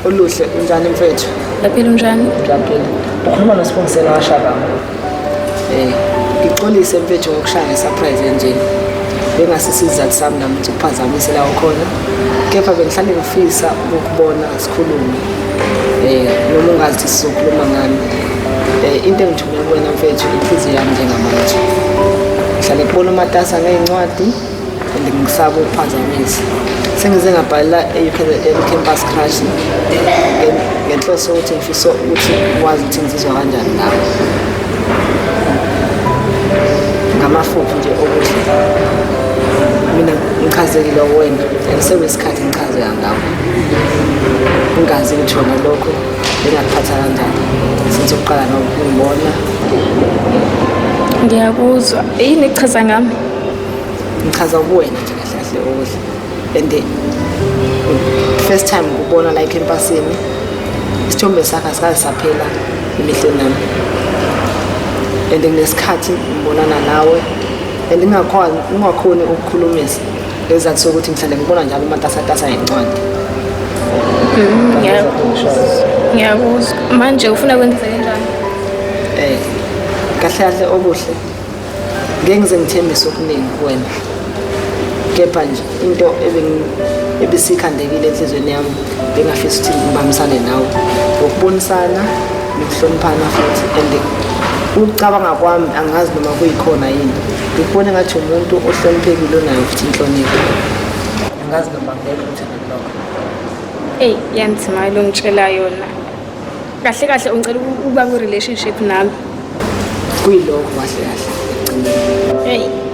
Oluhle unjani mfethu? Laphela unjani? Ngiyaphila. Ukhuluma noSibongisela kaShabanga. Ngixolise mfethu ngokushaya ngesurprise enjeni. Bengasisizathu sami nami ukuthi kuphazamisela la ukhona. Kepha bengihlale ngifisa ukubona sikhulume. Noma ungazi ukuthi sizokhuluma ngani. Into engithumela kuwena mfethu inhliziyo yami njengamanje. Ngihlale kubona umatasa ngeincwadi ngisaba ukuphazamisa. Sengize ngabhalela campus crash ngenhloso ukuthi ngifisa ukuthi wazi ukuthi ngizizwa kanjani ngawe. Ngamafuphi nje okuhle. Mina ngichazekile wena, ngisewesikhathi ngichazeka ngawe. Ungazi ukuthi wena lokho bengakuphatha kanjani. Sithi uqala ngokubona. Ngiyakuzwa. Yini ekuchaza ngami? Ngichaza kuwena nje kahle okuhle. And first time ngubona la ecampusini isithombe sakhe asikaze saphela emehlweni nami. And ngesikhathi ngibonana nawe and ngingakhoni ukukhulumisa ezathu sokuthi ngihlale ngibona njalo umatasatasa ngencwadi. Ngiyakuzwa. Manje ufuna kwenzeke kanjani? Kahle okuhle. Ngeke ngize ngithembise okuningi kuwena. Kepha nje into ebisikhandekile enhlizweni yami bengafisa ukuthi ngibambisane nawe ukubonisana nokuhloniphana futhi and ukucabanga kwami angazi noma kuyikhona yini ngikubona ngathi umuntu ohloniphekile onayo futhi inhlonipho angazi noma ngeke uthande lokho. Yanzima lo ngitshela yona. Kahle ungicela ukuba ku-relationship nami. Kuyilokho kahle.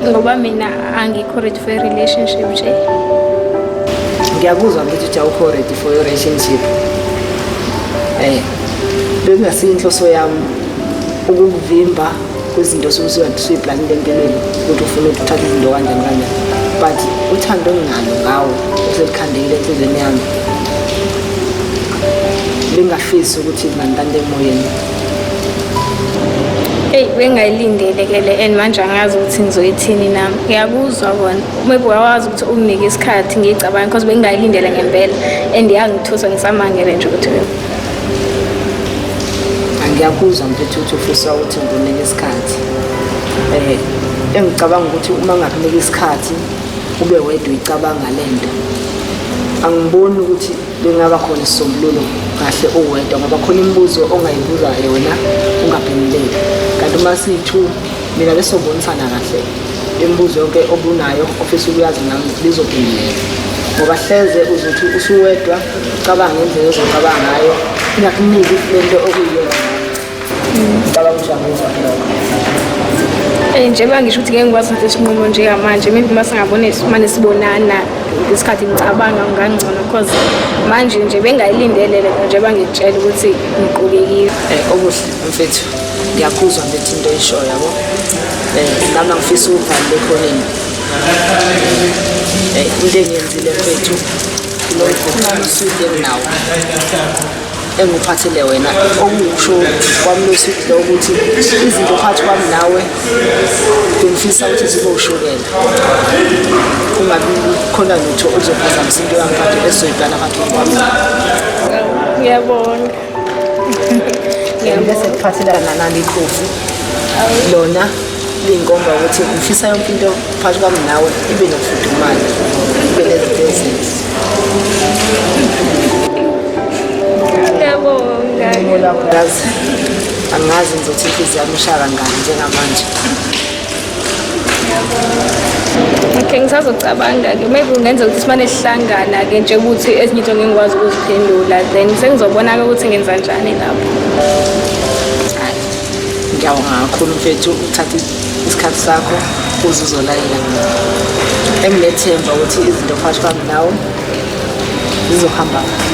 Ngoba mina angikho ready for a relationship nje. Ngiyakuzwa ukuthi awukho ready for your relationship. Bekungasiyo inhloso yami ukuvimba kwezinto suyiplanile empilweni ukuthi ufuna ukuthatha izinto kanjani. But uthando enginalo ngawe oselikhandekile enhlizweni yami. Bengafisi ukuthi ngantande emoyeni. Bengayilindele ke le and manje angazi ukuthi ngizoyithini nami. Ngiyakuzwa bona. Maybe wawazi ukuthi unginike isikhathi ngicabanga because bengayilindele ngempela and yangithusa ngisamangele nje ukuthi ngiyakuzwa mfethu ukuthi ufisa ukuthi nginike isikhathi. Engicabanga ukuthi uma ngakunika isikhathi ube wedwa uyicabanga lento. Angiboni ukuthi bengaba khona isisombululo kahle owedwa ngoba khona imibuzo ongayibuza yona ungaphenduleki. Kanti uma sithu mina bese ubonisana kahle imibuzo yonke obunayo ofisa ukuyazi nami lizophenduleka. Ngoba hleze uzothi usuwedwa ucabanga ngendlela ozocabanga ngayo ingakuniki lento okuyiyona. Ngicabanga ukuthi angizwa lokho. Njengoba ngisho ukuthi ngeke ngikwazi ukuthi isinqumo njengamanje maybe uma singabona sibonana isikhathi ngicabanga ngangcono because manje nje bengayilindele lento njengoba ngitshela ukuthi ngiqokekile. Okuhle mfethu ngiyakuzwa ngithi into eyishoyo yabo. Nami ngifisa ukuvalile khoneni. Into engiyenzile mfethu lo khona usuke nawo. Enguphathele wena okusho kwami lo suku lo ukuthi izinto phakathi kwami nawe ngifisa ukuthi ziboshukela. Kungabi khona lutho ozophazamisa into yami phakathi esoyibhana phakathi kwami. Ngiyabonga. Bese kuphathelana nali khofi. Lona lingomba ukuthi ngifisa yonke into phakathi kwami nawe ibe nokufudumala. Ibe nezinto ezinhle. Ngiyabonga. Angazi ngizothi inhliziyo yami ishaya kangani njengamanje. Okay, ngisazocabanga-ke maybe ungenza ukuthi simane sihlangana-ke nje ukuthi ezinye into ngingikwazi ukuziphendula then sengizobona-ke ukuthi ngenza njani lapho. Ngiyabonga kakhulu mfethu ukuthatha isikhathi sakho uze uzolayela mina. Engilethemba ukuthi izinto phakathi kwami nawe zizohamba kahle.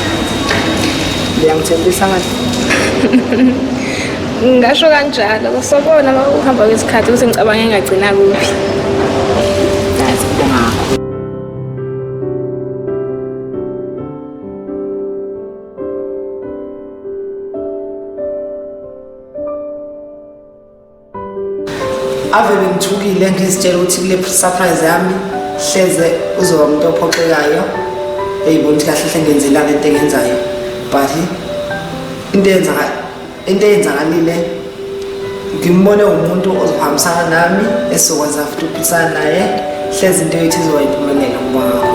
Ngiyangithembisa ngathi ngasho kanjalo sobona uma uhamba kwesikhathi ukuthi ngicabanga engagcina kuphi. Ngiyabonga. Ave ngithukile ngizitshela ukuthi kule surprise yami hleze uzoba umuntu ophoxekayo eyibona ukuthi kahle hle ngenzelana into engenzayo but into eyenzakalile ngimbone umuntu ozohambisana nami esizokwazi futhi ukuphikisana naye hlezi into yethu izoba yimpumelelo. Ngibonga.